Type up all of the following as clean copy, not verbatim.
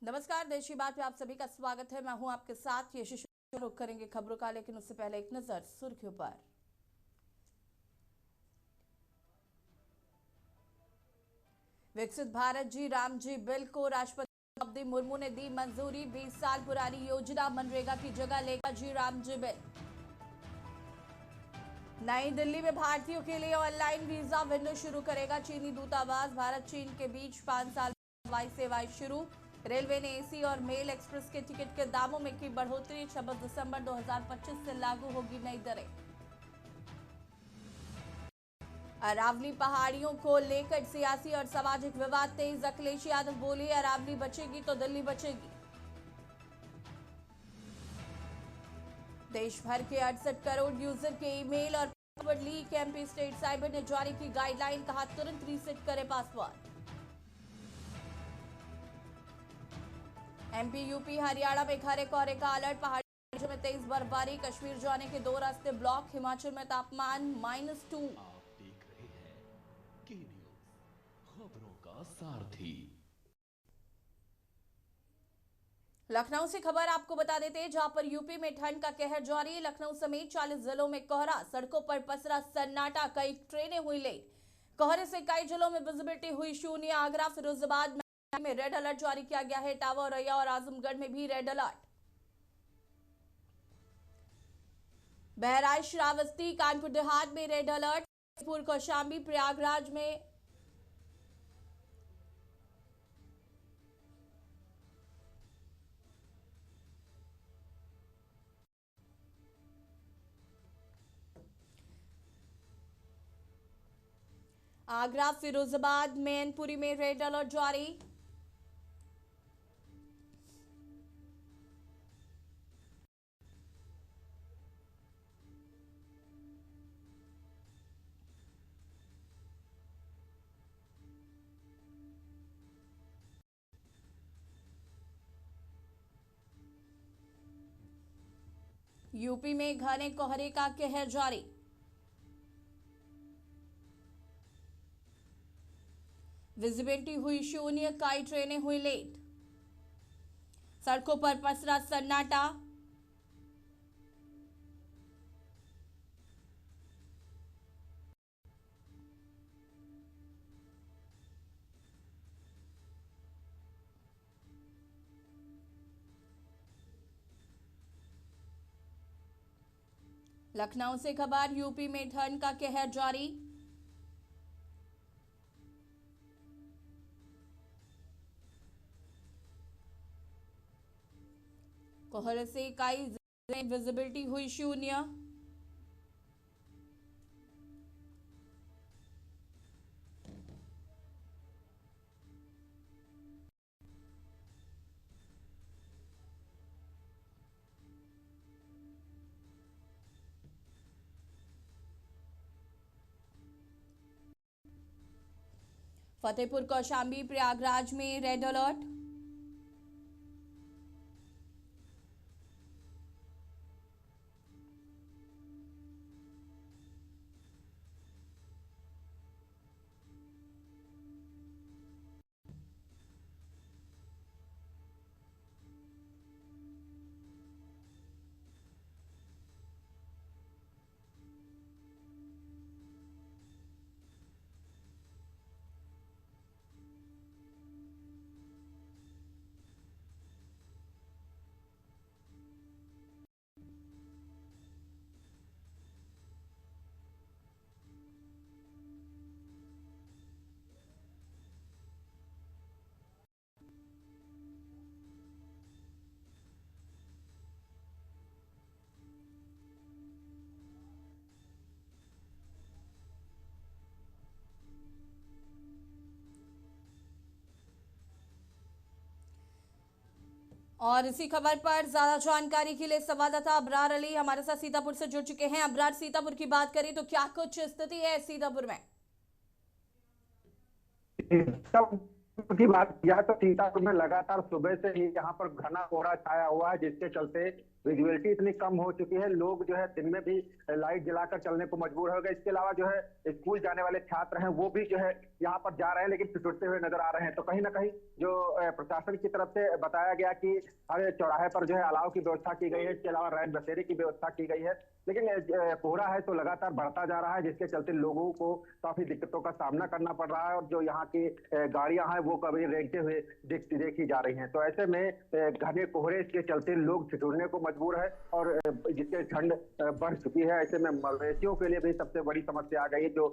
नमस्कार, देश की बात में आप सभी का स्वागत है। मैं हूं आपके साथ यशस्वी। रुक करेंगे खबरों का, लेकिन उससे पहले एक नजर सुर्खियों पर। विकसित भारत जी राम जी बिल को राष्ट्रपति द्रौपदी मुर्मू ने दी मंजूरी। 20 साल पुरानी योजना मनरेगा की जगह लेगा जी राम जी बिल। नई दिल्ली में भारतीयों के लिए ऑनलाइन वीजा विंडो शुरू करेगा चीनी दूतावास। भारत चीन के बीच 5 साल हवाई सेवाएं शुरू। रेलवे ने एसी और मेल एक्सप्रेस के टिकट के दामों में की बढ़ोतरी। 26 दिसंबर 2025 से लागू होगी नई दरें। अरावली पहाड़ियों को लेकर सियासी और सामाजिक विवाद तेज। अखिलेश यादव बोले, अरावली बचेगी तो दिल्ली बचेगी। देश भर के 68 करोड़ यूजर के ईमेल और password leak. MP state cyber ने जारी की गाइडलाइन, कहा तुरंत रीसेट करें पासवर्ड। एमपी, यूपी, हरियाणा में घने कोहरे का अलर्ट। पहाड़ी राज्यों में तेज बर्फबारी। कश्मीर जाने के 2 रास्ते ब्लॉक। हिमाचल में तापमान -2। आप देख रहे हैं के न्यूज, खबरों का सारथी। लखनऊ से खबर आपको बता देते हैं, जहां पर यूपी में ठंड का कहर जारी। लखनऊ समेत 40 जिलों में कोहरा। सड़कों पर पसरा सन्नाटा। कई ट्रेनें हुई लेट। कोहरे से कई जिलों में विजिबिलिटी हुई शून्य। आगरा, फिरोजाबाद में रेड अलर्ट जारी किया गया है। इटावा, औरैया और आजमगढ़ में भी रेड अलर्ट। बहराइच, श्रावस्ती, कानपुर देहात में रेड अलर्ट। कौशाम्बी, प्रयागराज में आगरा, फिरोजाबाद, मैनपुरी में रेड अलर्ट जारी। यूपी में घने कोहरे का कहर जारी। विजिबिलिटी हुई शून्य। कई ट्रेनें हुई लेट। सड़कों पर पसरा सन्नाटा। लखनऊ से खबर, यूपी में ठंड का कहर जारी। कोहरे से कई विजिबिलिटी हुई शून्य। फतेहपुर, कौशाम्बी, प्रयागराज में रेड अलर्ट। और इसी खबर पर ज्यादा जानकारी के लिए संवाददाता अबरार अली हमारे साथ सीतापुर से जुड़ चुके हैं। अबरार, सीतापुर की बात करें तो क्या कुछ स्थिति है सीतापुर में? सीतापुर की बात किया तो सीतापुर में लगातार सुबह से ही यहाँ पर घना कोहरा छाया हुआ है, जिसके चलते विजुअलिटी इतनी कम हो चुकी है, लोग जो है दिन में भी लाइट जलाकर चलने को मजबूर हो गए। इसके अलावा जो है स्कूल जाने वाले छात्र हैं वो भी जो है यहाँ पर जा रहे हैं, लेकिन ठिठुरते हुए नजर आ रहे हैं। तो कहीं ना कहीं जो प्रशासन की तरफ से बताया गया कि हर चौराहे पर जो है अलाव की व्यवस्था की गई है, इसके अलावा रैन बसेरे की व्यवस्था की गई है, लेकिन कोहरा है तो लगातार बढ़ता जा रहा है, जिसके चलते लोगों को काफी दिक्कतों का सामना करना पड़ रहा है। और जो यहाँ की गाड़ियां हैं वो कभी रेंगते हुए देखी जा रही हैं। तो ऐसे में घने कोहरे के चलते लोग ठिठुरने को मजबूर है और जिससे ठंड बढ़ चुकी है। ऐसे में मवेशियों के लिए भी सबसे बड़ी समस्या आ गई है। जो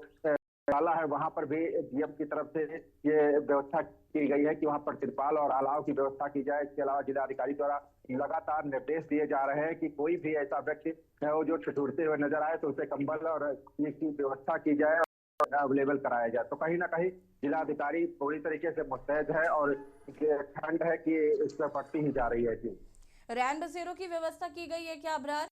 नाला है वहां पर भी डीएम की तरफ से ये व्यवस्था की गई है कि वहां पर तिरपाल और अलाव की व्यवस्था की जाए। इसके अलावा जिलाधिकारी द्वारा लगातार निर्देश दिए जा रहे हैं कि कोई भी ऐसा व्यक्ति है वो जो ठिठुरते हुए नजर आए तो उसे कंबल और इसकी व्यवस्था की जाए और अवेलेबल कराया जाए। तो कहीं ना कहीं जिलाधिकारी पूरी तरीके से मुस्तैद है और ठंड है कि इस पर पड़ती ही जा रही है। जी, रैन बसेरों की व्यवस्था की गई है क्या अबरार?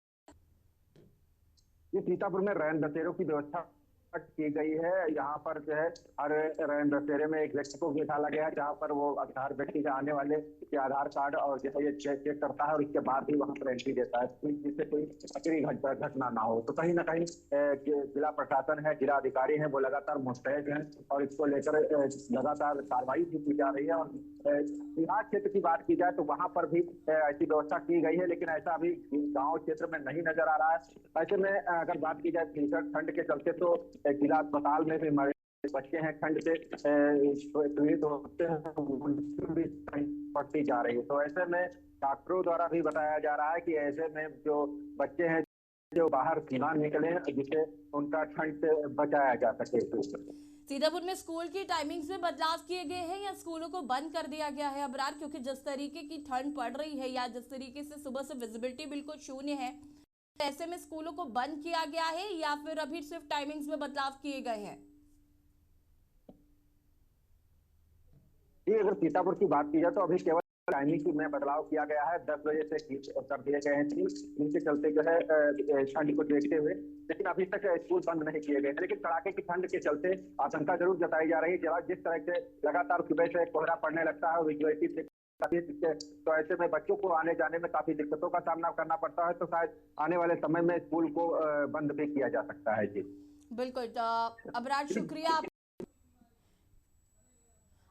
ये सीतापुर में रैन बसेरों की व्यवस्था की गई है। यहाँ पर जो है हर रैन बसेरे में एक व्यक्ति को बिठाया गया है, जहाँ पर वो हर व्यक्ति के आने वाले के आधार कार्ड और जो है ये चेक करता है और इसके बाद ही वहाँ पर एंट्री देता है, जिससे कोई अप्रिय घटना ना हो। तो कहीं ना कहीं जिला प्रशासन है, जिला अधिकारी है, वो लगातार मुस्तैद हैं और इसको लेकर लगातार कार्रवाई भी की जा रही है। और बिहार क्षेत्र की बात की जाए तो वहां पर भी ऐसी व्यवस्था की गई है, लेकिन ऐसा अभी गांव क्षेत्र में नहीं नजर आ रहा है। ऐसे में अगर बात की जाए भीषण ठंड के चलते तो जिला अस्पताल में भी हमारे बच्चे हैं ठंड से पीड़ित होते हैं, उनकी भी बढ़ती जा रही है। तो ऐसे में डॉक्टरों द्वारा भी बताया जा रहा है कि ऐसे में जो बच्चे हैं जो बाहर ना निकले जिससे उनका ठंड से बचाया जा सके। सीतापुर में स्कूल की टाइमिंग्स में बदलाव किए गए हैं या स्कूलों को बंद कर दिया गया है अबरार? क्योंकि जिस तरीके की ठंड पड़ रही है या जिस तरीके से सुबह से विजिबिलिटी बिल्कुल शून्य है, ऐसे में स्कूलों को बंद किया गया है या फिर अभी सिर्फ टाइमिंग्स में बदलाव किए गए हैं? जी, अगर सीतापुर की बात की जाए तो अभी केवल टाइमिंग में बदलाव किया गया है। 10 बजे से कर दिए गए हैं, जिनके चलते जो है ठंड को देखते हुए, लेकिन अभी तक स्कूल बंद नहीं किए गए हैं। लेकिन कड़ाके की ठंड के चलते आशंका जरूर जताई जा रही है। जिस तरह से लगातार सुबह से कोहरा पड़ने लगता है, विजुअलिटी तो ऐसे में बच्चों को आने जाने में काफी दिक्कतों का सामना करना पड़ता है। तो शायद आने वाले समय में स्कूल को बंद भी किया जा सकता है। जी बिल्कुल, अबरार शुक्रिया।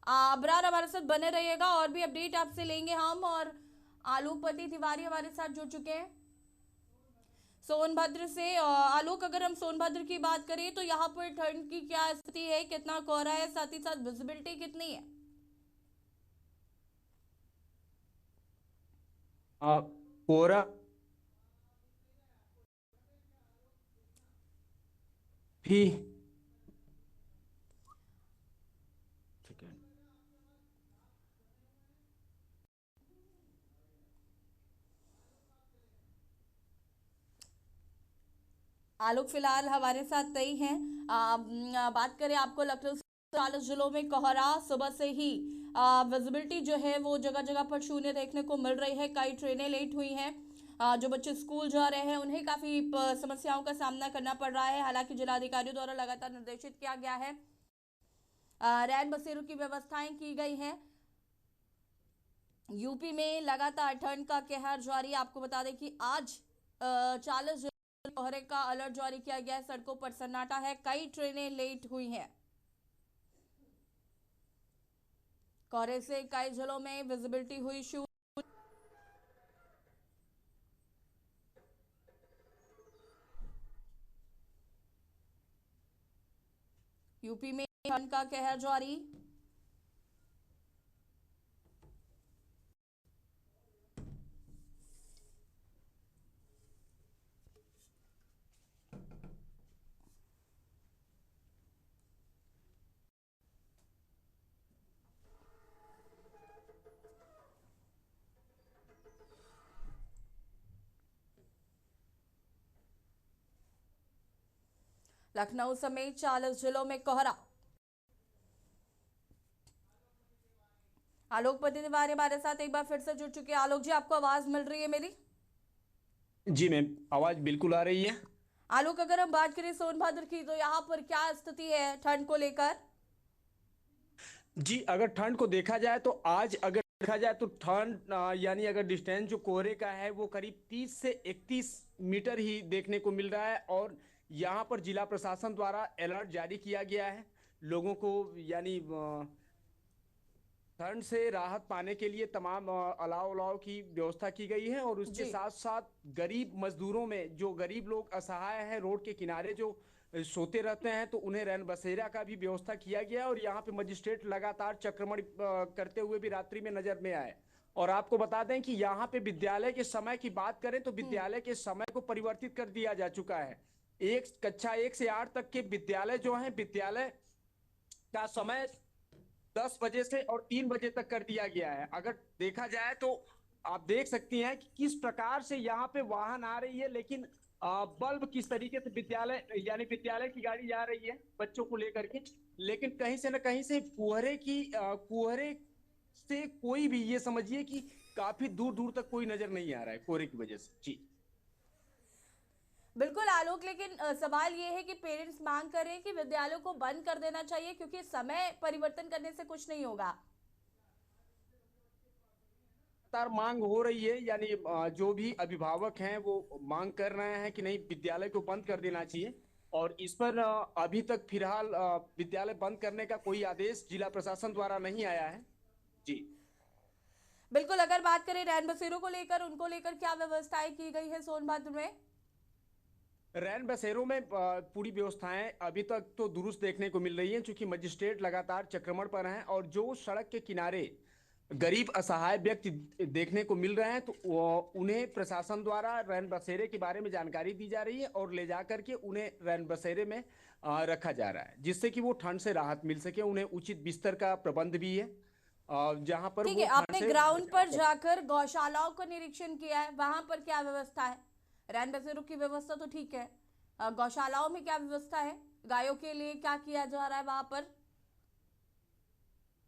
अबरार हमारे साथ बने रहिएगा, और भी अपडेट आपसे लेंगे हम। और आलोकपति तिवारी हमारे साथ जुड़ चुके हैं सोनभद्र से। आलोक, अगर हम सोनभद्र की बात करें तो यहाँ पर ठंड की क्या स्थिति है, कितना कोहरा है, साथ ही साथ विजिबिलिटी कितनी है? कोहरा भी आलोक फिलहाल हमारे साथ नहीं हैं। बात करें आपको लखनऊ 40 जिलों में कोहरा सुबह से ही विजिबिलिटी जो है वो जगह जगह पर शून्य देखने को मिल रही है। कई ट्रेनें लेट हुई हैं। जो बच्चे स्कूल जा रहे हैं उन्हें काफी समस्याओं का सामना करना पड़ रहा है। हालांकि जिलाधिकारियों द्वारा लगातार निर्देशित किया गया है, रैन बसेरों की व्यवस्थाएं की गई हैं। यूपी में लगातार ठंड का कहर जारी। आपको बता दें कि आज 40 कोहरे का अलर्ट जारी किया गया है। सड़कों पर सन्नाटा है, कई ट्रेनें लेट हुई हैं। कोहरे से कई जिलों में विजिबिलिटी हुई शून्य। यूपी में ठंड का कहर जारी। लखनऊ समेत 40 जिलों में कोहरा। आलोकपति तिवारी हमारे साथ एक बार फिर से जुड़ चुके हैं। आलोक जी, आपको आवाज मिल रही है मेरी? जी मैम, आवाज बिल्कुल आ रही है। आलोक, अगर हम बात करें सोनभद्र की तो यहाँ पर क्या स्थिति है ठंड को लेकर? जी, अगर ठंड को देखा जाए तो आज अगर देखा जाए तो ठंड यानी अगर डिस्टेंस जो कोहरे का है वो करीब 30 से 31 मीटर ही देखने को मिल रहा है। और यहाँ पर जिला प्रशासन द्वारा अलर्ट जारी किया गया है लोगों को, यानी ठंड से राहत पाने के लिए तमाम अलाव उलाव की व्यवस्था की गई है। और उसके जी। साथ साथ गरीब मजदूरों में जो गरीब लोग असहाय हैं, रोड के किनारे जो सोते रहते हैं, तो उन्हें रैन बसेरा का भी व्यवस्था किया गया है। और यहाँ पे मजिस्ट्रेट लगातार चक्रमण करते हुए भी रात्रि में नजर में आए। और आपको बता दें कि यहाँ पे विद्यालय के समय की बात करें तो विद्यालय के समय को परिवर्तित कर दिया जा चुका है। कक्षा 1 से 8 तक के विद्यालय जो है, विद्यालय का समय 10 बजे से और 3 बजे तक कर दिया गया है। अगर देखा जाए तो आप देख सकती हैं कि किस प्रकार से यहाँ पे वाहन आ रही है, लेकिन बल्ब किस तरीके से विद्यालय यानी विद्यालय की गाड़ी जा रही है बच्चों को लेकर के, लेकिन कहीं से न कहीं से कुहरे से कोई भी, ये समझिए कि काफी दूर दूर तक कोई नजर नहीं आ रहा है कोहरे की वजह से। जी बिल्कुल आलोक, लेकिन सवाल ये है कि पेरेंट्स मांग कर रहे हैं कि विद्यालयों को बंद कर देना चाहिए क्योंकि समय परिवर्तन करने से कुछ नहीं होगा। लगातार मांग हो रही है, यानी जो भी अभिभावक हैं वो मांग कर रहे हैं कि नहीं, विद्यालय को बंद कर देना चाहिए। और इस पर अभी तक फिलहाल विद्यालय बंद करने का कोई आदेश जिला प्रशासन द्वारा नहीं आया है। जी बिल्कुल, अगर बात करें रैन बसेरों को लेकर, उनको लेकर क्या व्यवस्थाएं की गई है सोनभद्र में? रैन बसेरों में पूरी व्यवस्थाएं अभी तक तो दुरुस्त देखने को मिल रही हैं, क्योंकि मजिस्ट्रेट लगातार चक्रमण पर हैं। और जो सड़क के किनारे गरीब असहाय व्यक्ति देखने को मिल रहे हैं, तो उन्हें प्रशासन द्वारा रैन बसेरे के बारे में जानकारी दी जा रही है और ले जाकर के उन्हें रैन बसेरे में रखा जा रहा है, जिससे कि वो ठंड से राहत मिल सके। उन्हें उचित बिस्तर का प्रबंध भी है जहां पर ठीक वो है, आपने ग्राउंड पर जाकर गौशालाओं का निरीक्षण किया है, वहां पर क्या व्यवस्था है? रैन बसेरों की व्यवस्था तो ठीक है, गौशालाओं में क्या व्यवस्था है? गायों के लिए क्या किया जा रहा है वहां पर?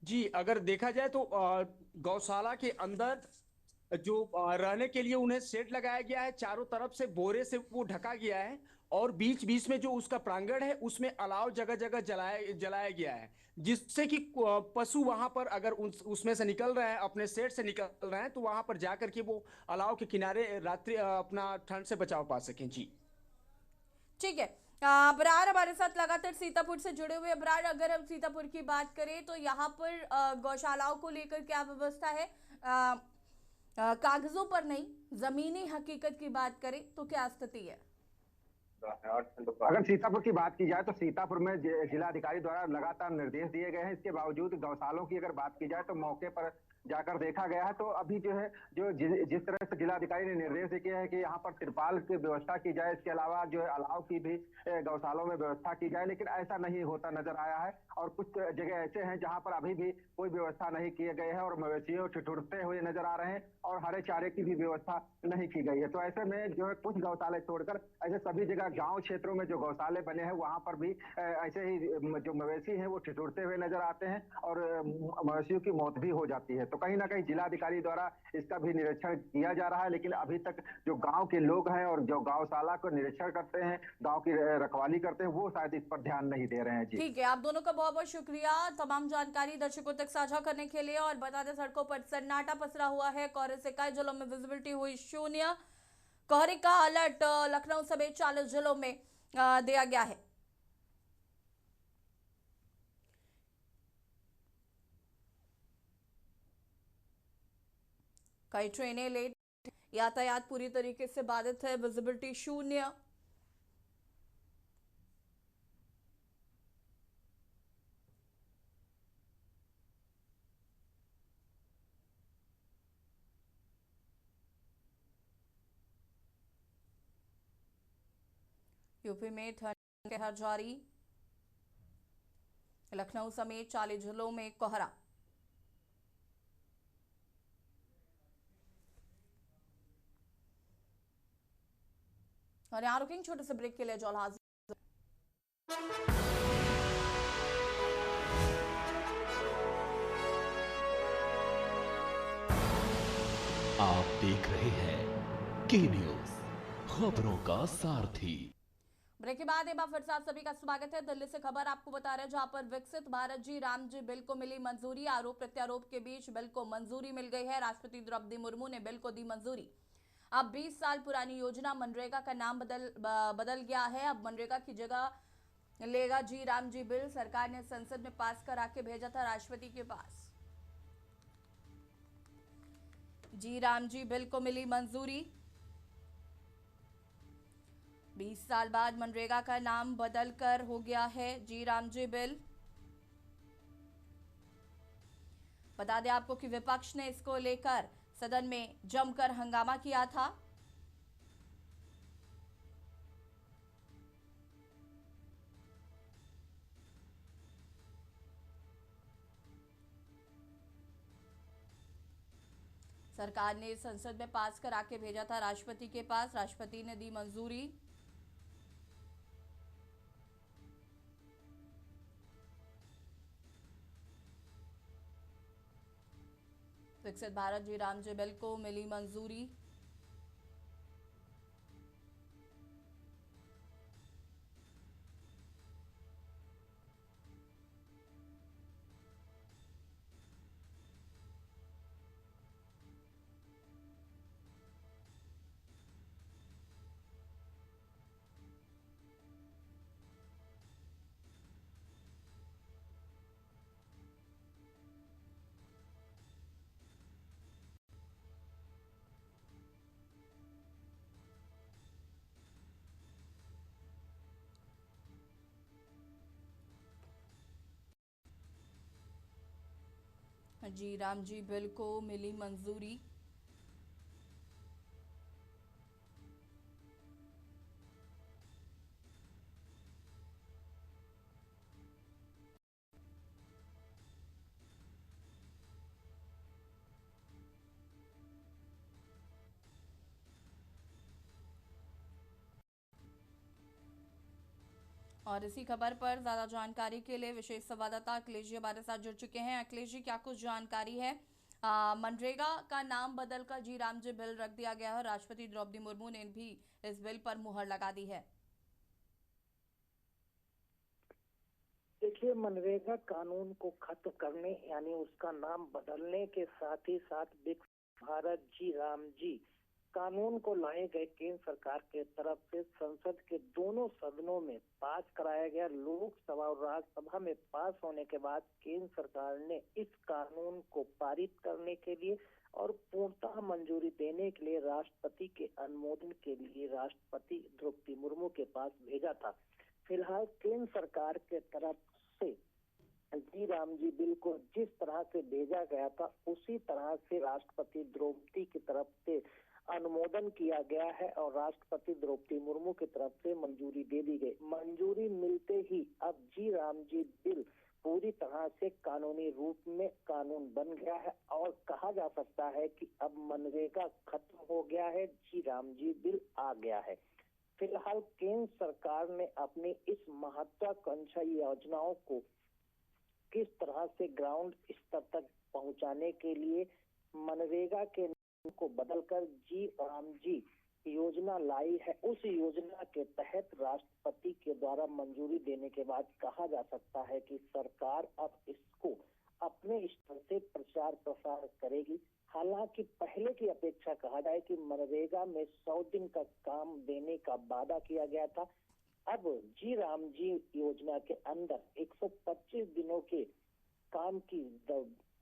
जी अगर देखा जाए तो गौशाला के अंदर जो रहने के लिए उन्हें शेड लगाया गया है, चारों तरफ से बोरे से वो ढका गया है। और बीच बीच में जो उसका प्रांगण है उसमें अलाव जगह जगह जलाया गया है, जिससे कि पशु वहां पर अगर उसमें से निकल रहे हैं, अपने शेड से निकल रहे हैं, तो वहां पर जाकर के वो अलाव के किनारे रात्रि अपना ठंड से बचाव पा सकें। जी ठीक है, अबरार हमारे साथ लगातार सीतापुर से जुड़े हुए। अबरार, अगर हम सीतापुर की बात करें तो यहाँ पर गौशालाओं को लेकर क्या व्यवस्था है? कागजों पर नहीं, जमीनी हकीकत की बात करें तो क्या स्थिति है? अगर सीतापुर की बात की जाए तो सीतापुर में जिलाधिकारी द्वारा लगातार निर्देश दिए गए हैं। इसके बावजूद गौशालों की अगर बात की जाए तो मौके पर जाकर देखा गया है, तो अभी जो है जिस तरह से जिलाधिकारी ने निर्देश दिए हैं कि यहाँ पर तिरपाल की व्यवस्था की जाए, इसके अलावा जो है अलाव की भी गौशालों में व्यवस्था की जाए, लेकिन ऐसा नहीं होता नजर आया है। और कुछ जगह ऐसे हैं जहाँ पर अभी भी कोई व्यवस्था नहीं किए गए हैं और मवेशियों ठिठुरते हुए नजर आ रहे हैं और हरे चारे की भी व्यवस्था नहीं की गई है। तो ऐसे में जो है कुछ गौशाले छोड़कर ऐसे सभी जगह गांव क्षेत्रों में जो गौशाले बने हैं वहां पर भी ऐसे ही जो मवेशी हैं वो ठिठुरते हुए नजर आते हैं और मवेशियों की मौत भी हो जाती है। तो कहीं ना कहीं जिलाधिकारी द्वारा इसका भी निरीक्षण किया जा रहा है, लेकिन अभी तक जो गांव के लोग हैं और जो गौशाला को निरीक्षण करते हैं, गांव की रखवाली करते हैं, वो शायद इस पर ध्यान नहीं दे रहे हैं। जी ठीक है, आप दोनों का बहुत बहुत शुक्रिया तमाम जानकारी दर्शकों तक साझा करने के लिए। और बता दें, सड़कों पर सन्नाटा पसरा हुआ है, कोहरे से कई जिलों में विजिबिलिटी हुई शून्य। कोहरे का अलर्ट लखनऊ समेत 40 जिलों में दिया गया है। कई ट्रेनें लेट, यातायात पूरी तरीके से बाधित है, विजिबिलिटी शून्य। यूपी में ठंड का कहर जारी, लखनऊ समेत 40 जिलों में कोहरा। और यहाँ रुकेंगे छोटे से ब्रेक के लिए। जौल हाजिर। आप देख रहे हैं के न्यूज, खबरों का सारथी। ब्रेक के बाद एक बार फिर से आप सभी का स्वागत है। दिल्ली से खबर आपको बता रहे हैं, जहां पर विकसित भारत जी राम जी बिल को मिली मंजूरी। आरोप प्रत्यारोप के बीच बिल को मंजूरी मिल गई है। राष्ट्रपति द्रौपदी मुर्मू ने बिल को दी मंजूरी। अब 20 साल पुरानी योजना मनरेगा का नाम बदल गया है। अब मनरेगा की जगह लेगा जी राम जी बिल। सरकार ने संसद में पास करा के भेजा था राष्ट्रपति के पास। जी राम जी बिल को मिली मंजूरी। 20 साल बाद मनरेगा का नाम बदलकर हो गया है जी राम जी बिल। बता दें आपको कि विपक्ष ने इसको लेकर सदन में जमकर हंगामा किया था। सरकार ने संसद में पास करा के भेजा था राष्ट्रपति के पास। राष्ट्रपति ने दी मंजूरी। विकसित भारत जी राम जी बिल को मिली मंजूरी। जी राम जी बिल को मिली मंजूरी। और इसी खबर पर ज्यादा जानकारी के लिए विशेष संवाददाता अखिलेश जी हमारे साथ जुड़ चुके हैं। अखिलेश जी, क्या कुछ जानकारी है? मनरेगा का नाम बदलकर जी राम जी बिल रख दिया गया है। राष्ट्रपति द्रौपदी मुर्मू ने भी इस बिल पर मुहर लगा दी है। देखिए, मनरेगा कानून को खत्म करने यानी उसका नाम बदलने के साथ ही साथ विकसित भारत जी राम जी कानून को लाए गए केंद्र सरकार के तरफ से संसद के दोनों सदनों में पास कराया गया। लोकसभा और राज्यसभा में पास होने के बाद केंद्र सरकार ने इस कानून को पारित करने के लिए और पूर्णतः मंजूरी देने के लिए राष्ट्रपति के अनुमोदन के लिए राष्ट्रपति द्रौपदी मुर्मू के पास भेजा था। फिलहाल केंद्र सरकार के तरफ से जी राम जी बिल को जिस तरह से भेजा गया था उसी तरह से राष्ट्रपति द्रौपदी की तरफ से अनुमोदन किया गया है और राष्ट्रपति द्रौपदी मुर्मू की तरफ से मंजूरी दे दी गई। मंजूरी मिलते ही अब जी राम जी बिल पूरी तरह से कानूनी रूप में कानून बन गया है और कहा जा सकता है कि अब मनरेगा खत्म हो गया है, जी राम जी बिल आ गया है। फिलहाल केंद्र सरकार ने अपनी इस महत्वाकांक्षी योजनाओं को किस तरह से ग्राउंड स्तर तक पहुंचाने के लिए मनरेगा के को बदलकर जी राम जी योजना लाई है। उस योजना के तहत राष्ट्रपति के द्वारा मंजूरी देने के बाद कहा जा सकता है कि सरकार अब इसको अपने स्तर से प्रचार प्रसार करेगी। हालांकि पहले की अपेक्षा कहा जाए कि मनरेगा में 100 दिन का काम देने का वादा किया गया था। अब जी राम जी योजना के अंदर 125 दिनों के काम की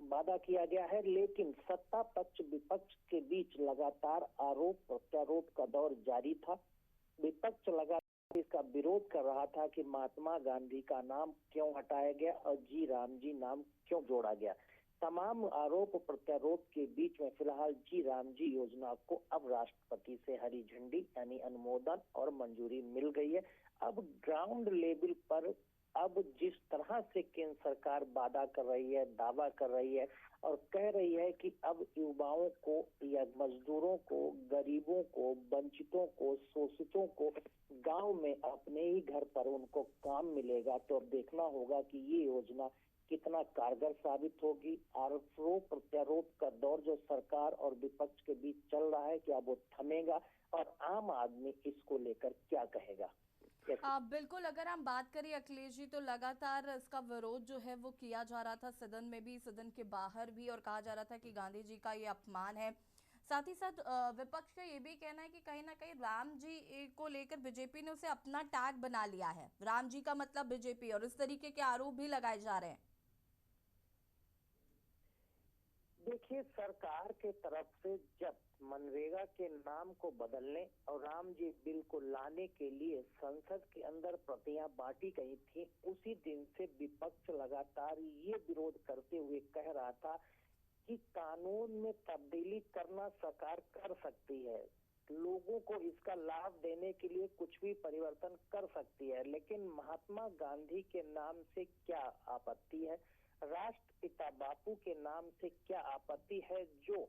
वादा किया गया है, लेकिन सत्ता पक्ष विपक्ष के बीच लगातार आरोप प्रत्यारोप का दौर जारी था। विपक्ष लगातार इसका विरोध कर रहा था कि महात्मा गांधी का नाम क्यों हटाया गया और जी राम जी नाम क्यों जोड़ा गया। तमाम आरोप प्रत्यारोप के बीच में फिलहाल जी राम जी योजना को अब राष्ट्रपति से हरी झंडी यानी अनुमोदन और मंजूरी मिल गई है। अब ग्राउंड लेवल पर अब जिस तरह से केंद्र सरकार वादा कर रही है, दावा कर रही है और कह रही है कि अब युवाओं को या मजदूरों को, गरीबों को, वंचितों को, शोषितों को गांव में अपने ही घर पर उनको काम मिलेगा, तो अब देखना होगा कि ये योजना कितना कारगर साबित होगी। आरोप प्रत्यारोप का दौर जो सरकार और विपक्ष के बीच चल रहा है, क्या वो थमेगा और आम आदमी इसको लेकर क्या कहेगा? बिल्कुल, अगर हम बात करें अखिलेश जी, तो लगातार इसका विरोध जो है वो किया जा रहा था, सदन में भी, सदन के बाहर भी, और कहा जा रहा था कि गांधी जी का ये अपमान है। साथ ही साथ विपक्ष का ये भी कहना है कि कहीं ना कहीं राम जी को लेकर बीजेपी ने उसे अपना टैग बना लिया है, राम जी का मतलब बीजेपी, और इस तरीके के आरोप भी लगाए जा रहे हैं। देखिए, सरकार के तरफ से जब मनरेगा के नाम को बदलने और राम जी बिल को लाने के लिए संसद के अंदर प्रतियां बांटी गई थी, उसी दिन से विपक्ष लगातार ये विरोध करते हुए कह रहा था कि कानून में तब्दीली करना सरकार कर सकती है, लोगों को इसका लाभ देने के लिए कुछ भी परिवर्तन कर सकती है, लेकिन महात्मा गांधी के नाम से क्या आपत्ति है, राष्ट्रपिता बापू के नाम से क्या आपत्ति है, जो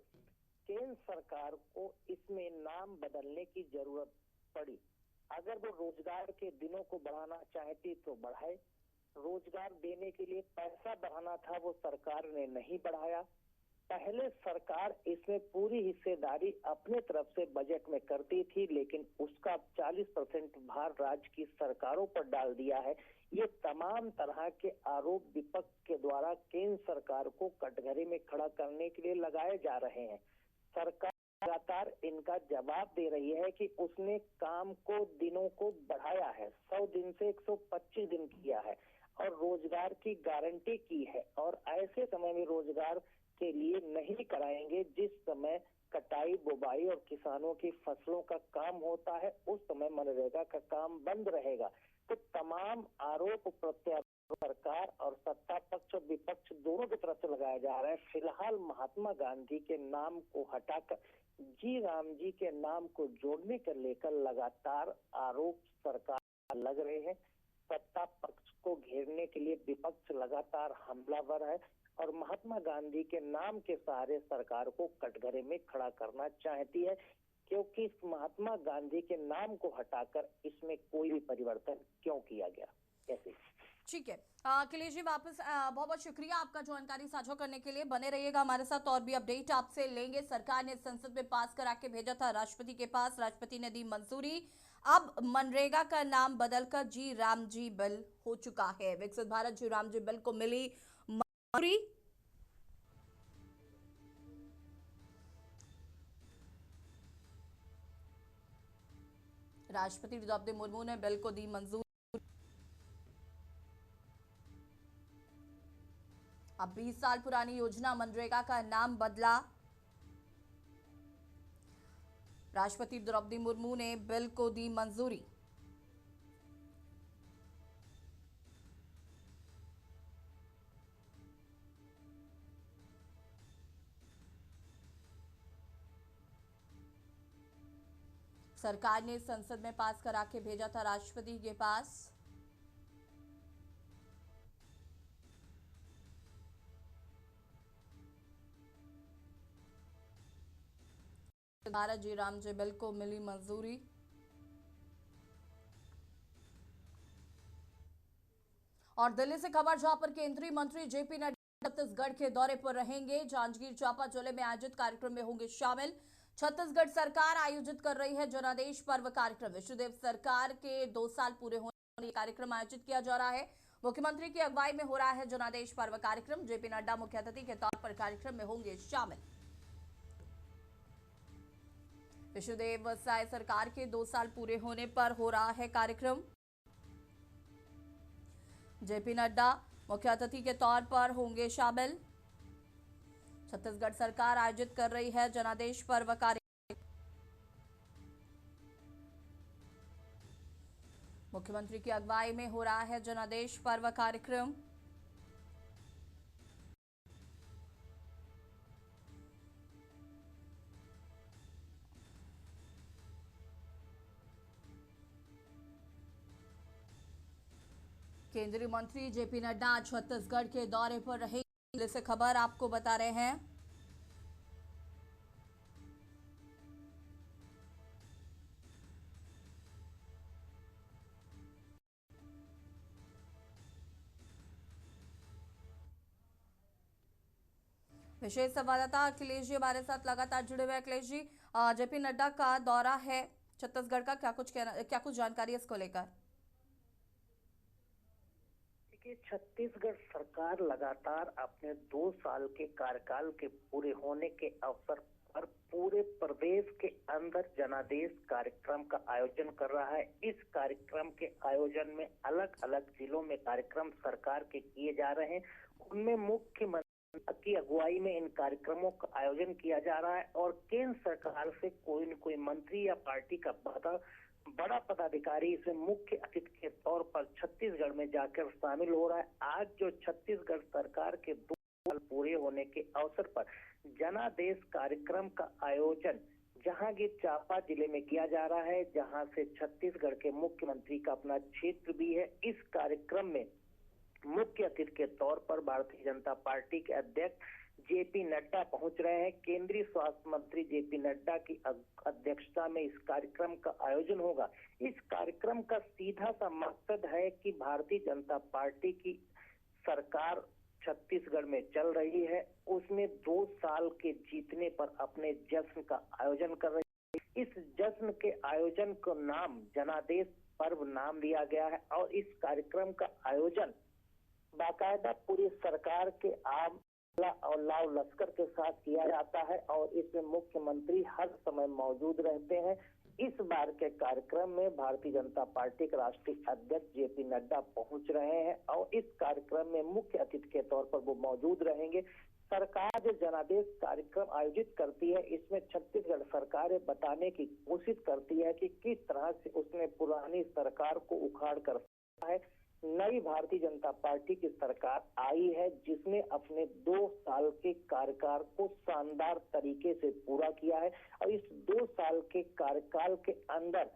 केंद्र सरकार को इसमें नाम बदलने की जरूरत पड़ी। अगर वो रोजगार के दिनों को बढ़ाना चाहती तो बढ़ाए, रोजगार देने के लिए पैसा बढ़ाना था, वो सरकार ने नहीं बढ़ाया। पहले सरकार इसमें पूरी हिस्सेदारी अपने तरफ से बजट में करती थी, लेकिन उसका 40% भार राज्य की सरकारों पर डाल दिया है। ये तमाम तरह के आरोप विपक्ष के द्वारा केंद्र सरकार को कटघरे में खड़ा करने के लिए लगाए जा रहे हैं। सरकार लगातार इनका जवाब दे रही है कि उसने काम को, दिनों को बढ़ाया है, 100 दिन से 125 दिन किया है और रोजगार की गारंटी की है, और ऐसे समय में रोजगार के लिए नहीं कराएंगे जिस समय कटाई, बुवाई और किसानों की फसलों का काम होता है, उस समय मनरेगा का काम बंद रहेगा। तो तमाम आरोप प्रत्यारोप सरकार और सत्ता पक्ष और विपक्ष दोनों की तरफ से लगाया जा रहा है। फिलहाल महात्मा गांधी के नाम को हटाकर जी राम जी के नाम को जोड़ने को लेकर लगातार आरोप सरकार लग रहे हैं। सत्ता पक्ष को घेरने के लिए विपक्ष लगातार हमलावर है और महात्मा गांधी के नाम के सहारे सरकार को कटघरे में खड़ा करना चाहती है, क्योंकि महात्मा गांधी के नाम को हटाकर इसमें कोई भी परिवर्तन क्यों किया गया। कैसे? ठीक है अखिलेश जी, वापस बहुत बहुत शुक्रिया आपका जानकारी साझा करने के लिए। बने रहिएगा हमारे साथ, और भी अपडेट आपसे लेंगे। सरकार ने संसद में पास करा के भेजा था राष्ट्रपति के पास, राष्ट्रपति ने दी मंजूरी। अब मनरेगा का नाम बदलकर जी राम जी बिल हो चुका है। विकसित भारत जी राम जी बिल को मिली मंजूरी। राष्ट्रपति द्रौपदी मुर्मू ने बिल को दी मंजूरी। अब 20 साल पुरानी योजना मनरेगा का नाम बदला। राष्ट्रपति द्रौपदी मुर्मू ने बिल को दी मंजूरी। सरकार ने संसद में पास करा के भेजा था राष्ट्रपति के पास। भारत जी राम जी बिल को मिली मंजूरी। और दिल्ली से खबर, जहां पर केंद्रीय मंत्री जेपी नड्डा छत्तीसगढ़ के दौरे पर रहेंगे। जांजगीर चांपा जिले में आयोजित कार्यक्रम में होंगे शामिल। छत्तीसगढ़ सरकार आयोजित कर रही है जनादेश पर्व कार्यक्रम। विष्णुदेव सरकार के 2 साल पूरे होने पर कार्यक्रम आयोजित किया जा रहा है। मुख्यमंत्री की अगुवाई में हो रहा है जनादेश पर्व कार्यक्रम। जेपी नड्डा मुख्य अतिथि के तौर पर कार्यक्रम में होंगे शामिल। विष्णुदेव साय सरकार के 2 साल पूरे होने पर हो रहा है कार्यक्रम। जेपी नड्डा मुख्य अतिथि के तौर पर होंगे शामिल। छत्तीसगढ़ सरकार आयोजित कर रही है जनादेश पर्व कार्यक्रम। मुख्यमंत्री की अगुवाई में हो रहा है जनादेश पर्व कार्यक्रम। केंद्रीय मंत्री जेपी नड्डा छत्तीसगढ़ के दौरे पर रहे। से खबर आपको बता रहे हैं। विशेष संवाददाता अखिलेश जी हमारे साथ लगातार जुड़े हुए। अखिलेश जी, जेपी नड्डा का दौरा है छत्तीसगढ़ का, क्या कुछ जानकारी है इसको लेकर? कि छत्तीसगढ़ सरकार लगातार अपने 2 साल के कार्यकाल के पूरे होने के अवसर पर पूरे प्रदेश के अंदर जनादेश कार्यक्रम का आयोजन कर रहा है। इस कार्यक्रम के आयोजन में अलग अलग जिलों में कार्यक्रम सरकार के किए जा रहे हैं। उनमें मुख्यमंत्री की अगुवाई में इन कार्यक्रमों का आयोजन किया जा रहा है और केंद्र सरकार से कोई न कोई मंत्री या पार्टी का बड़ा पदाधिकारी इसमें मुख्य अतिथि के तौर पर छत्तीसगढ़ में जाकर शामिल हो रहा है। आज जो छत्तीसगढ़ सरकार के 2 साल पूरे होने के अवसर पर जनादेश कार्यक्रम का आयोजन जहांगीर चांपा जिले में किया जा रहा है, जहां से छत्तीसगढ़ के मुख्यमंत्री का अपना क्षेत्र भी है। इस कार्यक्रम में मुख्य अतिथि के तौर पर भारतीय जनता पार्टी के अध्यक्ष जेपी नड्डा पहुंच रहे हैं। केंद्रीय स्वास्थ्य मंत्री जेपी नड्डा की अध्यक्षता में इस कार्यक्रम का आयोजन होगा। इस कार्यक्रम का सीधा सा मकसद है कि भारतीय जनता पार्टी की सरकार छत्तीसगढ़ में चल रही है, उसमें 2 साल के जीतने पर अपने जश्न का आयोजन कर रही है। इस जश्न के आयोजन को नाम जनादेश पर्व नाम दिया गया है और इस कार्यक्रम का आयोजन बाकायदा पूरी सरकार के आम और लाव लश्कर के साथ किया जाता है और इसमें मुख्यमंत्री हर समय मौजूद रहते हैं। इस बार के कार्यक्रम में भारतीय जनता पार्टी के राष्ट्रीय अध्यक्ष जेपी नड्डा पहुंच रहे हैं और इस कार्यक्रम में मुख्य अतिथि के तौर पर वो मौजूद रहेंगे। सरकार जो जनादेश कार्यक्रम आयोजित करती है, इसमें छत्तीसगढ़ सरकार ये बताने की कोशिश करती है कि किस तरह से उसने पुरानी सरकार को उखाड़ कर है। नई भारतीय जनता पार्टी की सरकार आई है जिसने अपने 2 साल के कार्यकाल को शानदार तरीके से पूरा किया है और इस 2 साल के कार्यकाल के अंदर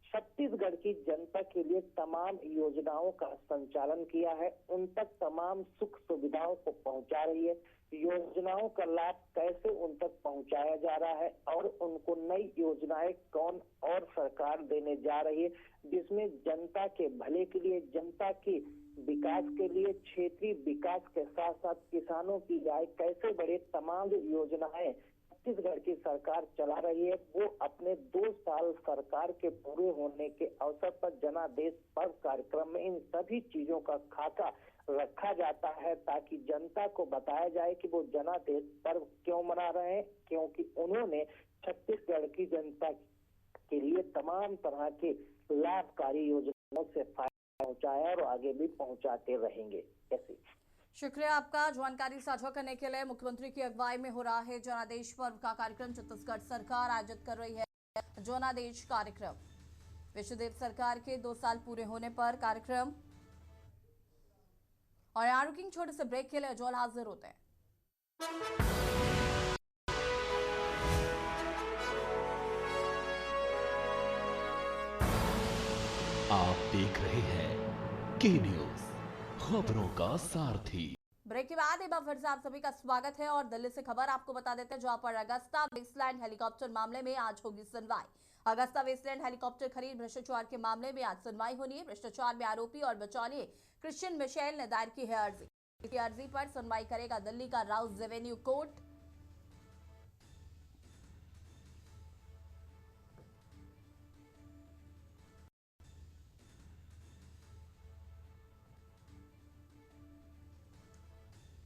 छत्तीसगढ़ की जनता के लिए तमाम योजनाओं का संचालन किया है, उन तक तमाम सुख सुविधाओं को पहुंचा रही है। योजनाओं का लाभ कैसे उन तक पहुंचाया जा रहा है और उनको नई योजनाएं कौन और सरकार देने जा रही है, जिसमें जनता के भले के लिए, जनता की विकास के लिए, क्षेत्रीय विकास के साथ साथ किसानों की आय कैसे बढ़े, तमाम योजनाएं छत्तीसगढ़ की सरकार चला रही है। वो अपने 2 साल सरकार के पूरे होने के अवसर पर जनादेश पर्व कार्यक्रम में इन सभी चीजों का खाका रखा जाता है ताकि जनता को बताया जाए कि वो जनादेश पर्व क्यों मना रहे हैं, क्योंकि उन्होंने छत्तीसगढ़ की जनता के लिए तमाम तरह के लाभकारी योजनाओं से फायदा पहुंचाया और आगे भी पहुंचाते रहेंगे। ऐसे शुक्रिया आपका जानकारी साझा करने के लिए। मुख्यमंत्री की अगुवाई में हो रहा है जनादेश पर्व का कार्यक्रम। छत्तीसगढ़ सरकार आयोजित कर रही है जनादेश कार्यक्रम। विश्वदेव सरकार के 2 साल पूरे होने पर कार्यक्रम। और यहाँ रुकिंग छोटे से ब्रेक के लिए अजोल हाजिर होते हैं। आप देख रहे हैं के न्यूज, खबरों का सारथी। ब्रेक के बाद एक बार फिर से आप सभी का स्वागत है और दिल्ली से खबर आपको बता देते हैं, जहां पर अगस्ता वेस्टलैंड हेलीकॉप्टर मामले में आज होगी सुनवाई। अगस्ता वेस्टलैंड हेलीकॉप्टर खरीद भ्रष्टाचार के मामले में आज सुनवाई होनी है। भ्रष्टाचार में आरोपी और बचालिए क्रिश्चियन मिशेल ने दायर की है अर्जी। इस अर्जी पर सुनवाई करेगा दिल्ली का राउस रेवेन्यू कोर्ट।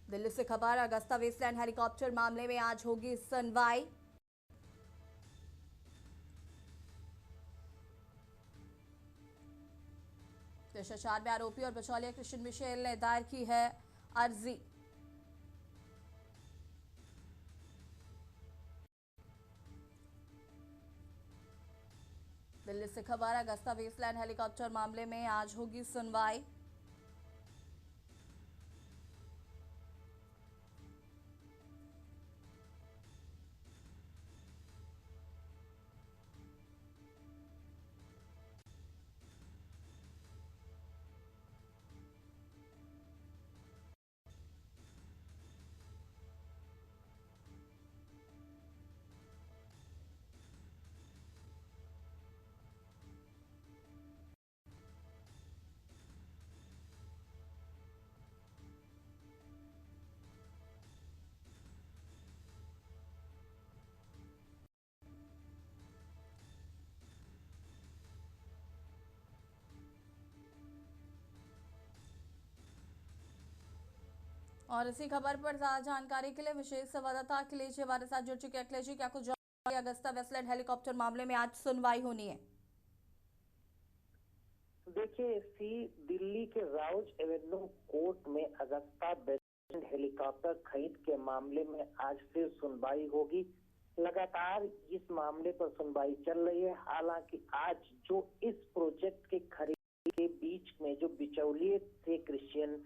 दिल्ली से खबर, अगस्ता वेस्टलैंड हेलीकॉप्टर मामले में आज होगी सुनवाई। भ्रष्टाचार में आरोपी और बचालिया क्रिश्चियन मिशेल ने दायर की है अर्जी। दिल्ली से खबर, अगस्ता वेस्टलैंड हेलीकॉप्टर मामले में आज होगी सुनवाई। और इसी खबर पर ज्यादा जानकारी के लिए विशेष संवाददाता अखिलेश जी हमारे साथ जुड़ चुके हैं। अखिलेश जी, क्या कुछ जानकारी? अगस्ता वेस्टलैंड हेलीकॉप्टर मामले में आज सुनवाई होनी है। देखिए, दिल्ली के राउज एवेन्यू कोर्ट में अगस्ता वेस्टलैंड हेलीकॉप्टर खरीद के मामले में आज फिर सुनवाई होगी। लगातार इस मामले पर सुनवाई चल रही है। हालांकि आज जो इस प्रोजेक्ट के खरीद के बीच में जो बिचौलिए थे क्रिश्चियन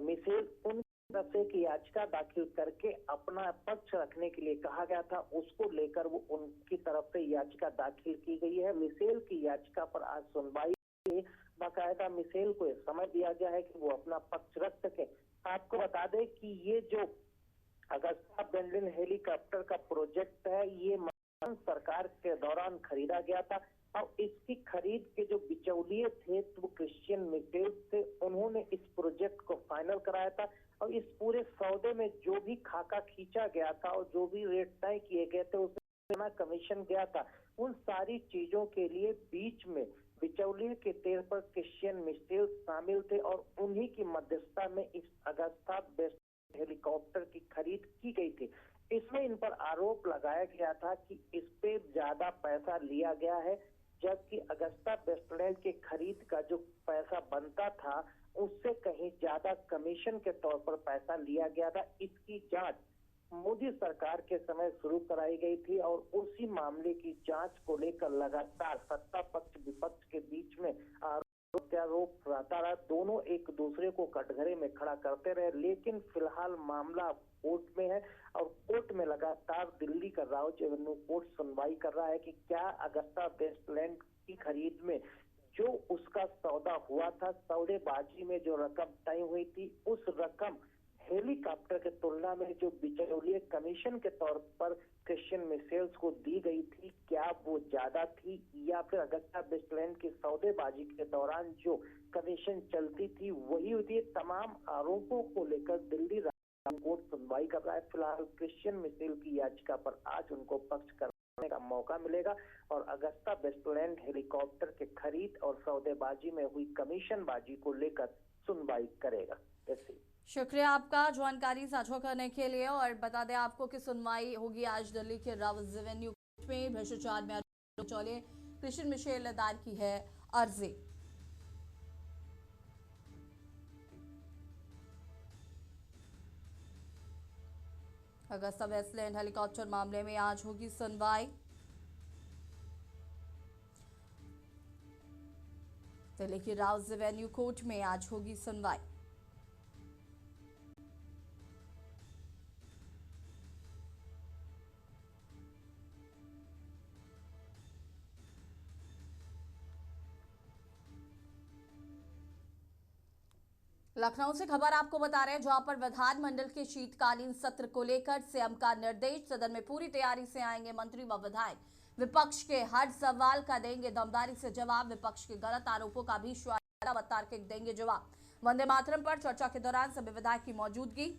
मिशेल, उन तरफ से एक याचिका दाखिल करके अपना पक्ष रखने के लिए कहा गया था, उसको लेकर वो उनकी तरफ से याचिका दाखिल की गई है। मिशेल की याचिका पर आज सुनवाई, बाकायदा मिशेल को समय दिया गया है कि वो अपना पक्ष रख सके। आपको बता दें कि ये जो अगस्ता वेस्टलैंड हेलीकॉप्टर का प्रोजेक्ट है, ये मनमोहन सरकार के दौरान खरीदा गया था और इसकी खरीद के जो बिचौलिए थे तो वो क्रिश्चियन मिशेल थे। उन्होंने इस प्रोजेक्ट को फाइनल कराया था और इस पूरे सौदे में जो भी खाका खींचा गया था और जो भी रेट तय किए गए थे, उसमें कमीशन गया था, उन सारी चीजों के लिए बीच में बिचौलिए के तौर पर क्रिश्चियन मिशेल शामिल थे और उन्हीं की मध्यस्थता में इस अगस्ता वेस्टलैंड हेलीकॉप्टर की खरीद की गई थी। इसमें इन पर आरोप लगाया गया था कि इस पे ज्यादा पैसा लिया गया है, जबकि अगस्ता वेस्टलैंड के खरीद का जो पैसा बनता था उससे कहीं ज्यादा कमीशन के तौर पर पैसा लिया गया था। इसकी जांच मोदी सरकार के समय शुरू कराई गई थी और उसी मामले की जांच को लेकर लगातार सत्ता पक्ष विपक्ष के बीच में आरोप रहता रहा। दोनों एक दूसरे को कटघरे में खड़ा करते रहे, लेकिन फिलहाल मामला कोर्ट में है और कोर्ट में लगातार दिल्ली का राउज एवेन्यू कोर्ट सुनवाई कर रहा है कि क्या अगस्ता वेस्टलैंड की खरीद में जो उसका सौदा हुआ था, सौदेबाजी में जो रकम तय हुई थी, उस रकम हेलीकॉप्टर के तुलना में जो बिचौलिए कमीशन के तौर पर क्रिश्चियन मिशेल्स को दी गई थी, क्या वो ज्यादा थी या फिर अगस्ता वेस्टलैंड की सौदेबाजी के दौरान जो कमीशन चलती थी वही हुई थी। तमाम आरोपों को लेकर दिल्ली कोर्ट सुनवाई कर रहा है। फिलहाल क्रिश्चियन मिशेल की याचिका पर आज उनको पक्ष करने का मौका मिलेगा और अगस्ता वेस्टलैंड हेलीकॉप्टर के खरीद और सौदेबाजी में हुई कमीशनबाजी को लेकर सुनवाई करेगा। ऐसे शुक्रिया आपका जानकारी साझा करने के लिए। और बता दें आपको कि सुनवाई होगी आज दिल्ली के राउज एवेन्यू में। भ्रष्टाचार में बिचौलिए क्रिश्चियन मिशेल ने दायर की है अर्जी। अगस्ता वेस्टलैंड हेलीकॉप्टर मामले में आज होगी सुनवाई। दिल्ली की राउज एवेन्यू कोर्ट में आज होगी सुनवाई। लखनऊ से खबर आपको बता रहे हैं, जहां पर विधानमंडल के शीतकालीन सत्र को लेकर सीएम का निर्देश। सदन में पूरी तैयारी से आएंगे मंत्री व विधायक। विपक्ष के हर सवाल का देंगे दमदारी से जवाब। विपक्ष के गलत आरोपों का भी शानदार व तार्किक देंगे जवाब। वंदे मातरम पर चर्चा के दौरान सभी विधायक की मौजूदगी।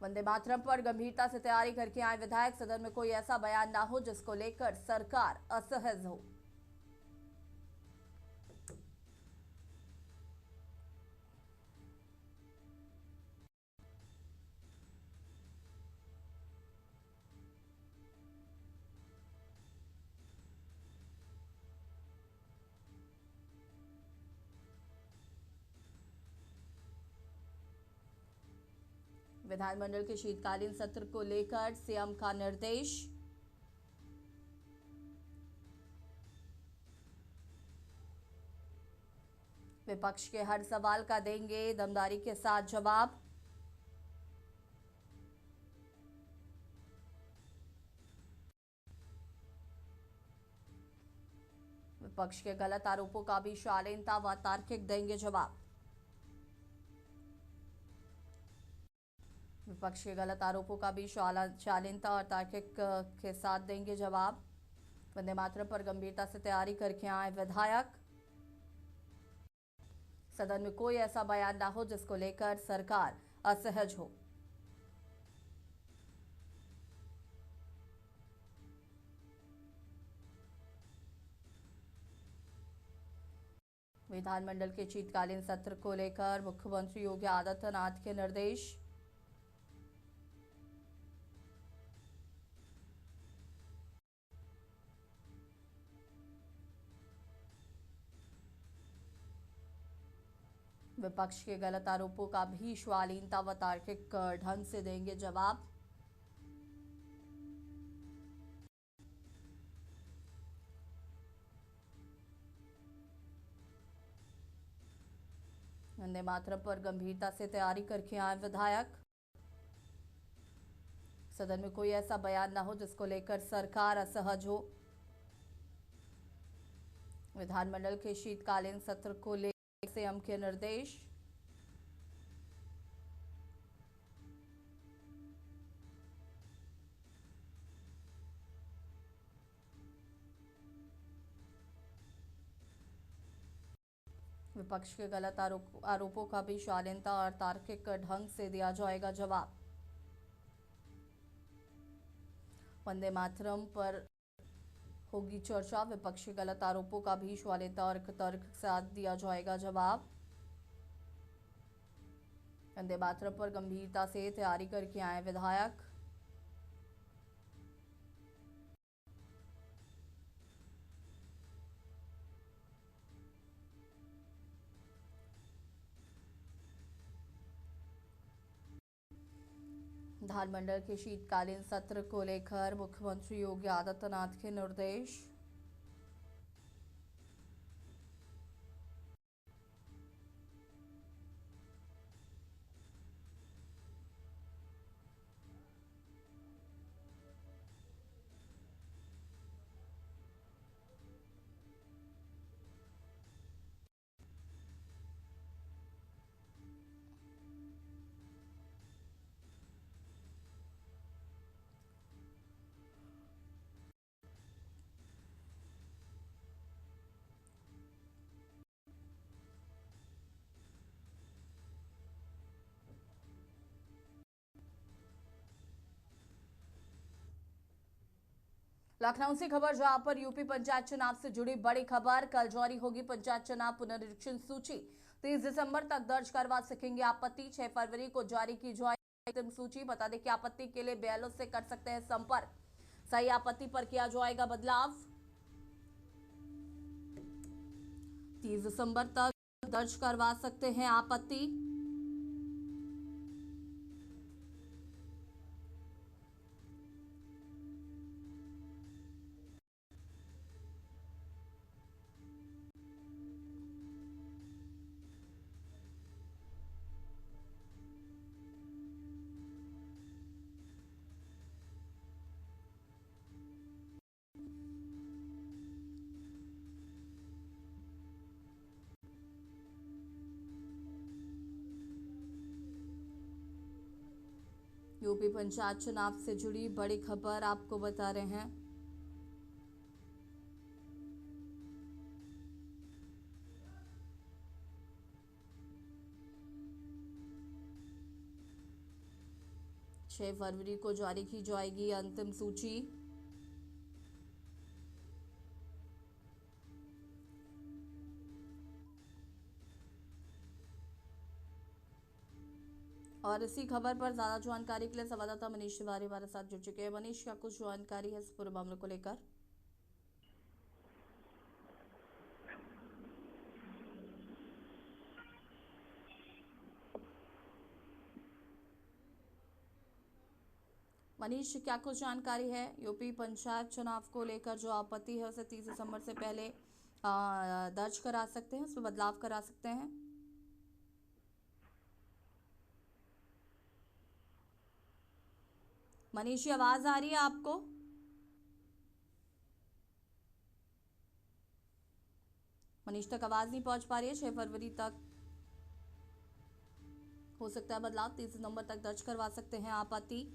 वंदे मातरम पर गंभीरता से तैयारी करके आए विधायक। सदन में कोई ऐसा बयान ना हो जिसको लेकर सरकार असहज हो। विधानमंडल के शीतकालीन सत्र को लेकर सीएम का निर्देश। विपक्ष के हर सवाल का देंगे दमदारी के साथ जवाब। विपक्ष के गलत आरोपों का भी शालीनता व तार्किक देंगे जवाब। विपक्ष के गलत आरोपों का भी शालीनता और तार्किक के साथ देंगे जवाब। वंदे मातरम पर गंभीरता से तैयारी करके आए विधायक। सदन में कोई ऐसा बयान ना हो जिसको लेकर सरकार असहज हो। विधानमंडल के शीतकालीन सत्र को लेकर मुख्यमंत्री योगी आदित्यनाथ के निर्देश। विपक्ष के गलत आरोपों का भी शालीनता व तार्किक ढंग से देंगे जवाब। वंदे मातरम पर गंभीरता से तैयारी करके आए विधायक। सदन में कोई ऐसा बयान न हो जिसको लेकर सरकार असहज हो। विधानमंडल के शीतकालीन सत्र को लेकर सीएम के निर्देश। विपक्ष के गलत आरोपों का भी शालीनता और तार्किक ढंग से दिया जाएगा जवाब। वंदे मातरम पर होगी चर्चा। विपक्ष के गलत आरोपों का भी शालीनता और तर्क के साथ दिया जाएगा जवाब। वंदे मातरम पर गंभीरता से तैयारी करके आए विधायक। विधानमंडल के शीतकालीन सत्र को लेकर मुख्यमंत्री योगी आदित्यनाथ के निर्देश। लखनऊ से खबर, जहां पर यूपी पंचायत चुनाव से जुड़ी बड़ी खबर। कल जारी होगी पंचायत चुनाव पुनरीक्षण सूची। 30 दिसंबर तक दर्ज करवा सकेंगे आपत्ति। 6 फरवरी को जारी की जाएगी अंतिम सूची। बता दें कि आपत्ति के लिए BLO से कर सकते हैं संपर्क। सही आपत्ति पर किया जाएगा बदलाव। 30 दिसंबर तक दर्ज करवा सकते हैं आपत्ति। यूपी पंचायत चुनाव से जुड़ी बड़ी खबर आपको बता रहे हैं। छह फरवरी को जारी की जाएगी अंतिम सूची। और इसी खबर पर ज्यादा जानकारी के लिए संवाददाता मनीष तिवारी हमारे साथ जुड़ चुके हैं। मनीष, क्या कुछ जानकारी है इस पूरे मामले को लेकर? मनीष, क्या कुछ जानकारी है यूपी पंचायत चुनाव को लेकर? जो आपत्ति है उसे 30 दिसंबर से पहले दर्ज करा सकते हैं, उसमें बदलाव करा सकते हैं। मनीष, आवाज आ रही है आपको? मनीष तक आवाज नहीं पहुंच पा रही है। 6 फरवरी तक हो सकता है बदलाव। 30 नवंबर तक दर्ज करवा सकते हैं आपत्ति।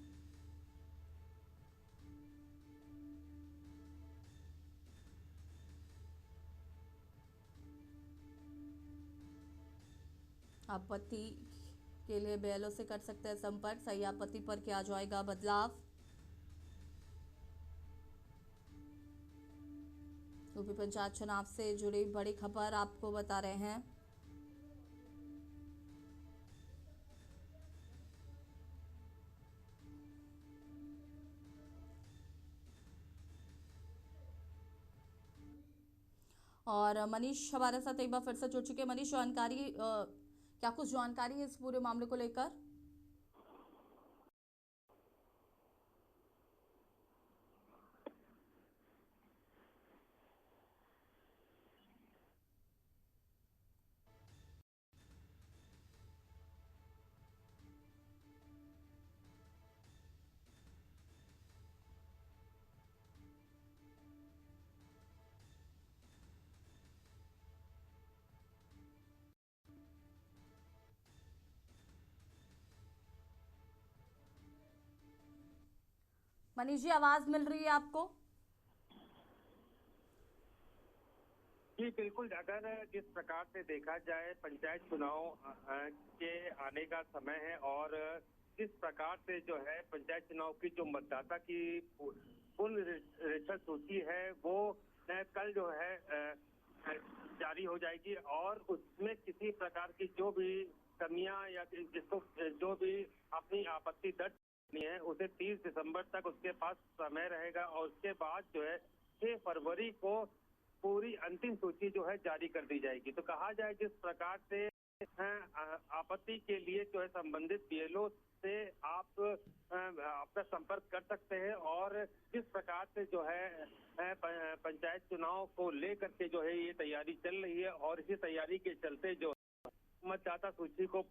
आपत्ति के लिए BLO से कर सकते हैं संपर्क। सही आपत्ति पर किया जाएगा बदलाव। यूपी पंचायत चुनाव से जुड़ी बड़ी खबर आपको बता रहे हैं। और मनीष हमारे साथ एक बार फिर से जुड़ चुके हैं। मनीष, जानकारी क्या कुछ जानकारी है इस पूरे मामले को लेकर? मनीष जी, आवाज मिल रही है आपको? जी बिल्कुल। अगर जिस प्रकार से देखा जाए पंचायत चुनाव के आने का समय है और जिस प्रकार से जो है पंचायत चुनाव की जो मतदाता की पूर्ण रजिस्टर सूची है वो कल जो है जारी हो जाएगी और उसमें किसी प्रकार की जो भी कमियां या जिसको जो भी अपनी आपत्ति दर्ज करनी है उसे 30 दिसंबर तक उसके पास समय रहेगा और उसके बाद जो है 6 फरवरी को पूरी अंतिम सूची जो है जारी कर दी जाएगी। तो कहा जाए जिस प्रकार से आपत्ति के लिए जो है संबंधित बीएलओ से आप अपना संपर्क कर सकते हैं और जिस प्रकार से जो है पंचायत चुनाव को लेकर के जो है ये तैयारी चल रही है और इसी तैयारी के चलते जो मतदाता सूची को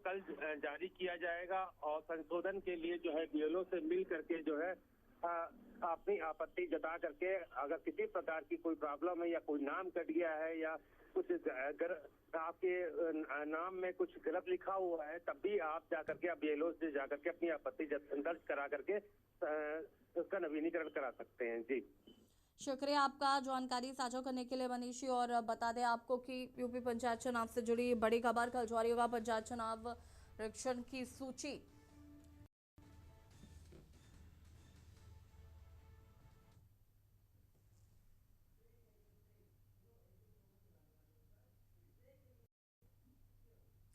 कल जारी किया जाएगा और संशोधन के लिए जो है बीएलओ से मिल करके जो है अपनी आपत्ति जता करके अगर किसी प्रकार की कोई प्रॉब्लम है या कोई नाम कट गया है या कुछ आपके नाम में कुछ गलत लिखा हुआ है तब भी आप जाकर के बीएलओ से जाकर के अपनी आपत्ति दर्ज करा करके उसका नवीनीकरण करा सकते हैं। जी शुक्रिया आपका जानकारी साझा करने के लिए मनीष जी। और बता दें आपको कि यूपी पंचायत चुनाव से जुड़ी बड़ी खबर, कल जारी होगा पंचायत चुनाव आरक्षण की सूची।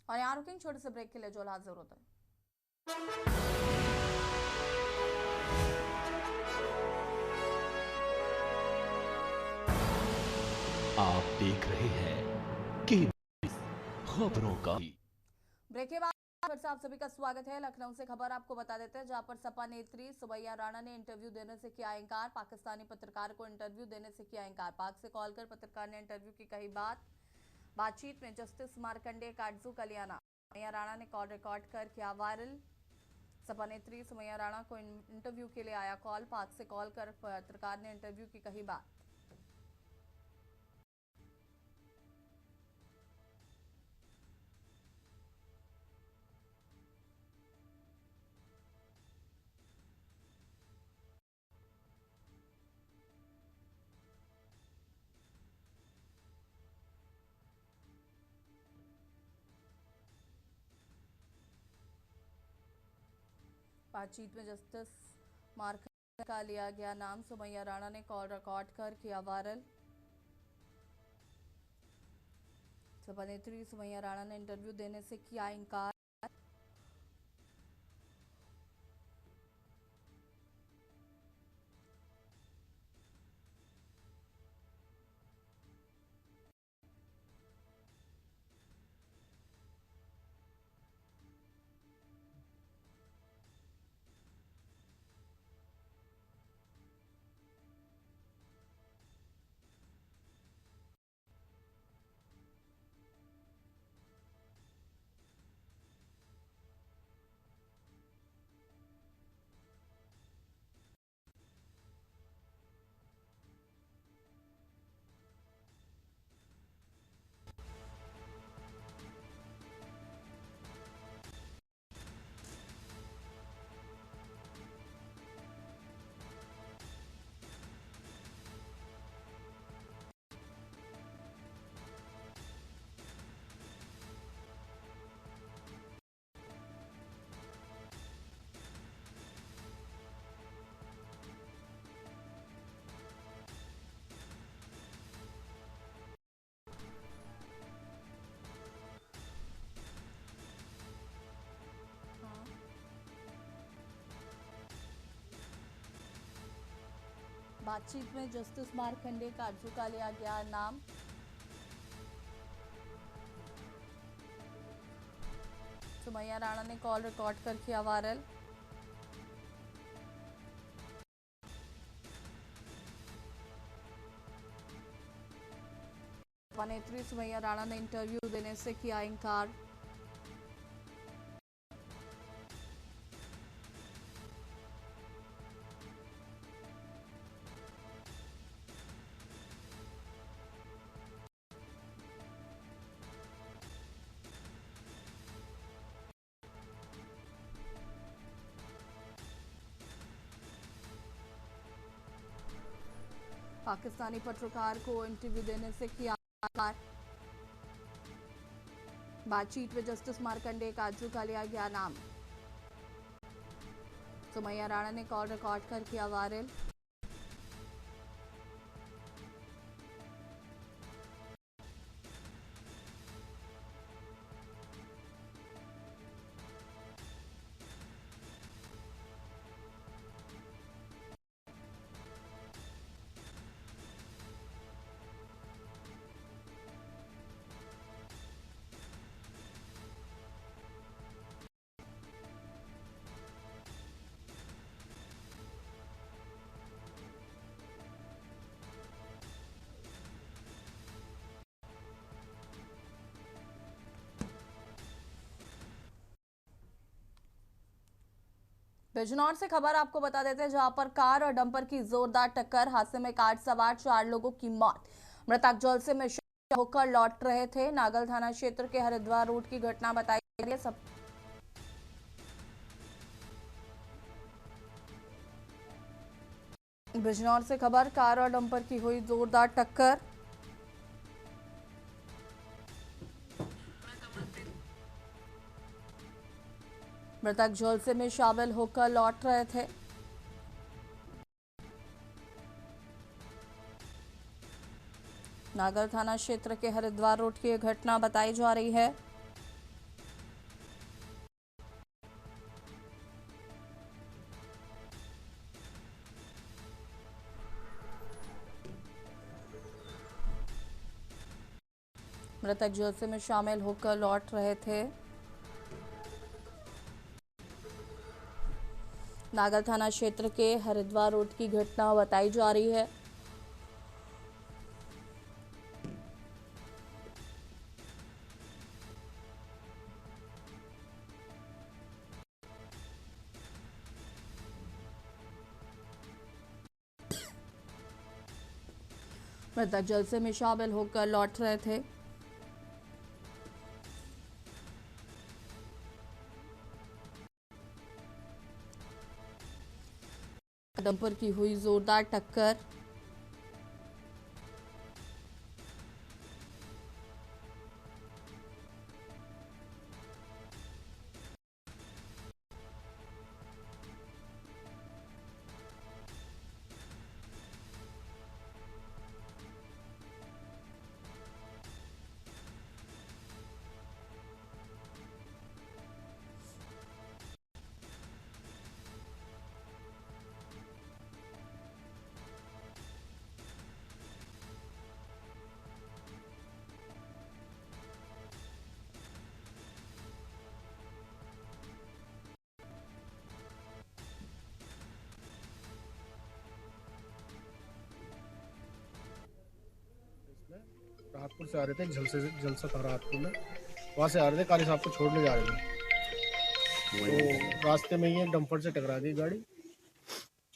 और यहाँ रुकेंगे छोटे से ब्रेक के लिए, जो हाजिर होता है। आप देख रहे हैं के खबरों का। ब्रेक के बाद फिर से आप सभी का स्वागत है। लखनऊ से खबर आपको बता देते हैं, जहां पर सपा नेत्री सुमैया राणा ने इंटरव्यू देने से किया इंकार। पाकिस्तानी पत्रकार को इंटरव्यू देने से किया इंकार। पाक से कॉल कर पत्रकार ने इंटरव्यू की कही बातचीत में जस्टिस मार्कंडेय काटजू कलियाना सुमैया राणा ने कॉल रिकॉर्ड कर किया वायरल। सपा नेत्री सुमैया राणा को इंटरव्यू के लिए आया कॉल। पाक से कॉल कर पत्रकार ने इंटरव्यू की कही बात। बातचीत में जस्टिस मार्कंडेय का लिया गया नाम। सुमैया राणा ने कॉल रिकॉर्ड कर किया वायरल। सपा नेत्री सुमैया राणा ने इंटरव्यू देने से किया इंकार। बातचीत में जस्टिस मार्कंडे काजू का लिया गया नाम। सुमैया राणा ने कॉल रिकॉर्ड कर किया वायरल। अभिनेत्री सुमैया राणा ने इंटरव्यू देने से किया इनकार। पाकिस्तानी पत्रकार को इंटरव्यू देने से किया इनकार। बातचीत में जस्टिस मार्कंडे काजू का लिया गया नाम। सुमैया राणा ने कॉल रिकॉर्ड कर किया वायरल। बिजनौर से खबर आपको बता देते हैं, जहां पर कार और डंपर की जोरदार टक्कर। हादसे में कार सवार 4 लोगों की मौत। मृतक झुलसे में होकर लौट रहे थे। नागल थाना क्षेत्र के हरिद्वार रोड की घटना बताई गई है। बिजनौर से खबर, कार और डंपर की हुई जोरदार टक्कर। मृतक झुलसे में शामिल होकर लौट रहे थे। नागल थाना क्षेत्र के हरिद्वार रोड की यह घटना बताई जा रही है। मृतक झुलसे में शामिल होकर लौट रहे थे। नागल थाना क्षेत्र के हरिद्वार रोड की घटना बताई जा रही है। मृतक जलसे में शामिल होकर लौट रहे थे। डंपर की हुई जोरदार टक्कर। राहतपुर से आ रहे थे, जलसा था राहतपुर में। वहाँ से आ रहे थे, काली साहब को छोड़ने जा रहे थे। तो रास्ते में ही डंपर से टकरा गई गाड़ी।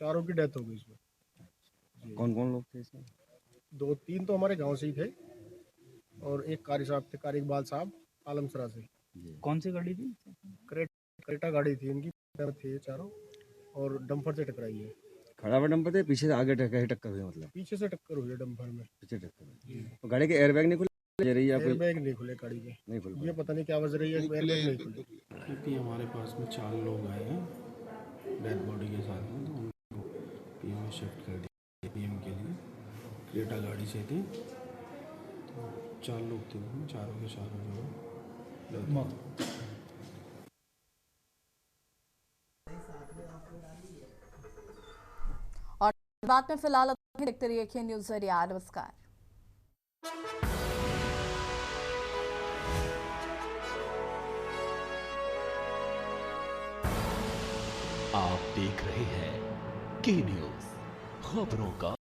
4 की डेथ हो गई इसमें। कौन कौन लोग थे इसमें? 2-3 तो हमारे गांव से ही थे और एक कारी साहब थे, कारी इकबाल साहब आलमसरा से। कौन सी गाड़ी थी? क्रेटा गाड़ी थी इनकी, थे चारों, और डंपर से टकराई है। खड़ा हुआ डंपर थे, पीछे से आगे टक्कर हुई? मतलब पीछे से टक्कर हुई है डंपर में। पीछे टक्कर हुई। तो गाड़ी के एयरबैग नहीं खुले? रही है कोई एयरबैग नहीं खुले गाड़ी के, नहीं खुल ये पता नहीं क्या वजह रही है, एयरबैग नहीं खुले। क्योंकि हमारे पास में 4 लोग आए हैं डेड बॉडी के साथ में, तो उनको पीएम में शिफ्ट कर दिया पीएम के लिए। क्रेटा गाड़ी से थे, तो 4 लोग थे उसमें, चारों के चारों जो और बाद में फिलहाल देखते रहिए के न्यूज जरिया। नमस्कार। आप देख रहे हैं के न्यूज, खबरों का